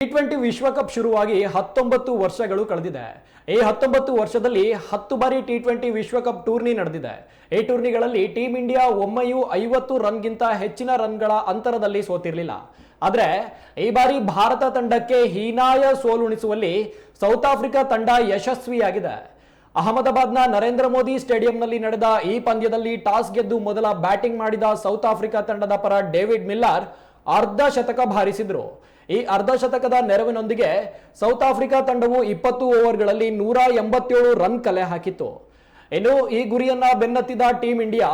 T20 ವಿಶ್ವಕಪ್ ಶುರುವಾಗಿ 19 ವರ್ಷಗಳು ಕಳೆದಿದೆ. ಈ 19 ವರ್ಷದಲ್ಲಿ 10 ಬಾರಿ ಟಿ20 ವಿಶ್ವಕಪ್ ಟೂರ್ನಿ ನಡೆದಿದೆ. ಈ ಟೂರ್ನಿಗಳಲ್ಲಿ ಟೀಮ್ ಇಂಡಿಯಾ ಒಮ್ಮೆಯೂ 50 ರನ್ಗಿಂತ ಹೆಚ್ಚಿನ ರನ್ಗಳ ಅಂತರದಲ್ಲಿ ಸೋತಿರಲಿಲ್ಲ. ಆದರೆ ಈ ಬಾರಿ ಭಾರತ ತಂಡಕ್ಕೆ ಹೀನಾಯ ಸೋಲುಣಿಸುವಲ್ಲಿ ಸೌತ್ ಆಫ್ರಿಕಾ ತಂಡ ಯಶಸ್ವಿಯಾಗಿದೆ. ಅಹಮದಾಬಾದ್ನ ನರೇಂದ್ರ ಮೋದಿ ಸ್ಟೇಡಿಯಂನಲ್ಲಿ ನಡೆದ ಈ ಪಂದ್ಯದಲ್ಲಿ ಟಾಸ್ ಗೆದ್ದು ಮೊದಲ ಬ್ಯಾಟಿಂಗ್ ಮಾಡಿದ ಸೌತ್ ಆಫ್ರಿಕಾ ತಂಡದ ಪರ ಡೇವಿಡ್ ಮಿಲ್ಲರ್ ಅರ್ಧ ಶತಕ ಬಾರಿಸಿದ್ರು. ಈ ಅರ್ಧ ಶತಕದ ನೆರವಿನೊಂದಿಗೆ ಸೌತ್ ಆಫ್ರಿಕಾ ತಂಡವು 20 ಓವರ್ಗಳಲ್ಲಿ 187 ರನ್ ಕಲೆ ಹಾಕಿತ್ತು. ಇನ್ನು ಈ ಗುರಿಯನ್ನ ಬೆನ್ನತ್ತಿದ ಟೀಮ್ ಇಂಡಿಯಾ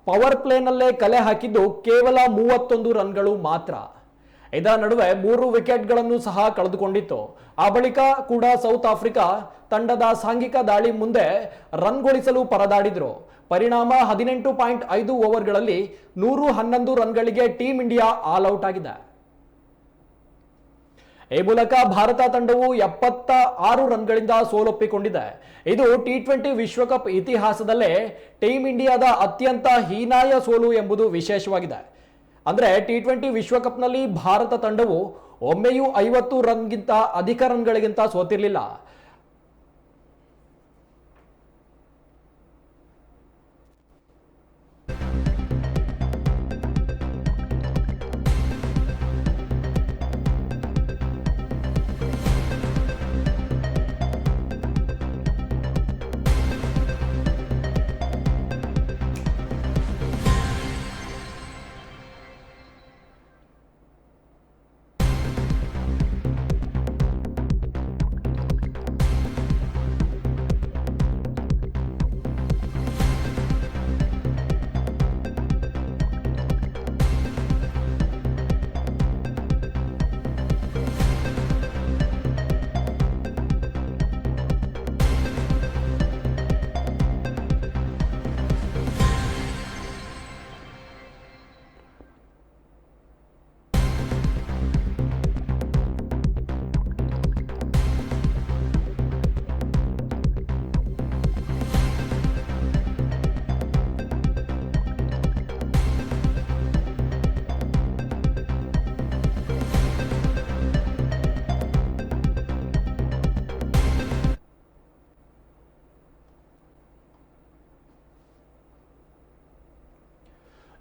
ಪವರ್ ಪ್ಲೇನಲ್ಲೇ ಕಲೆ ಹಾಕಿದ್ದು ಕೇವಲ 31 ರನ್ಗಳು ಮಾತ್ರ. ಇದರ ನಡುವೆ 3 ವಿಕೆಟ್ಗಳನ್ನು ಸಹ ಕಳೆದುಕೊಂಡಿತ್ತು. ಆ ಬಳಿಕ ಕೂಡ ಸೌತ್ ಆಫ್ರಿಕಾ ತಂಡದ ಸಾಂಘಿಕ ದಾಳಿ ಮುಂದೆ ರನ್ ಗಳಿಸಲು ಪರದಾಡಿದ್ರು. ಪರಿಣಾಮ 18.5 ಓವರ್ಗಳಲ್ಲಿ 111 ರನ್ಗಳಿಗೆ ಟೀಮ್ ಇಂಡಿಯಾ ಆಲ್ ಔಟ್ ಆಗಿದೆ. ಈ ಮೂಲಕ ಭಾರತ ತಂಡವು 76 ರನ್ಗಳಿಂದ ಸೋಲೊಪ್ಪಿಕೊಂಡಿದೆ. ಇದು ಟಿ20 ವಿಶ್ವಕಪ್ ಇತಿಹಾಸದಲ್ಲೇ ಟೀಮ್ ಇಂಡಿಯಾದ ಅತ್ಯಂತ ಹೀನಾಯ ಸೋಲು ಎಂಬುದು ವಿಶೇಷವಾಗಿದೆ. ಅಂದ್ರೆ ಟಿ20 ವಿಶ್ವಕಪ್ನಲ್ಲಿ ಭಾರತ ತಂಡವು ಒಮ್ಮೆಯೂ 50 ರನ್ಗಿಂತ ಅಧಿಕ ರನ್ಗಳಿಗಿಂತ ಸೋತಿರಲಿಲ್ಲ.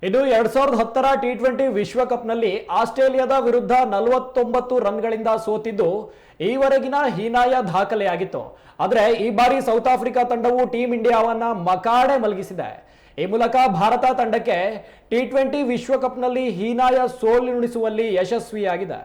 ಇದು 2010ರ ಟಿ20 ವಿಶ್ವಕಪ್ನಲ್ಲಿ ಆಸ್ಟ್ರೇಲಿಯಾದ ವಿರುದ್ಧ 49 ರನ್ಗಳಿಂದ ಸೋತಿದ್ದು ಈವರೆಗಿನ ಹೀನಾಯ ದಾಖಲೆಯಾಗಿತ್ತು. ಆದರೆ ಈ ಬಾರಿ ಸೌತ್ ಆಫ್ರಿಕಾ ತಂಡವು ಟೀಮ್ ಇಂಡಿಯಾವನ್ನ ಮಕಾಡೆ ಮಲಗಿಸಿದೆ. ಈ ಮೂಲಕ ಭಾರತ ತಂಡಕ್ಕೆ ಟಿ20 ವಿಶ್ವಕಪ್ನಲ್ಲಿ ಹೀನಾಯ ಸೋಲುಣಿಸುವಲ್ಲಿ ಯಶಸ್ವಿಯಾಗಿದೆ.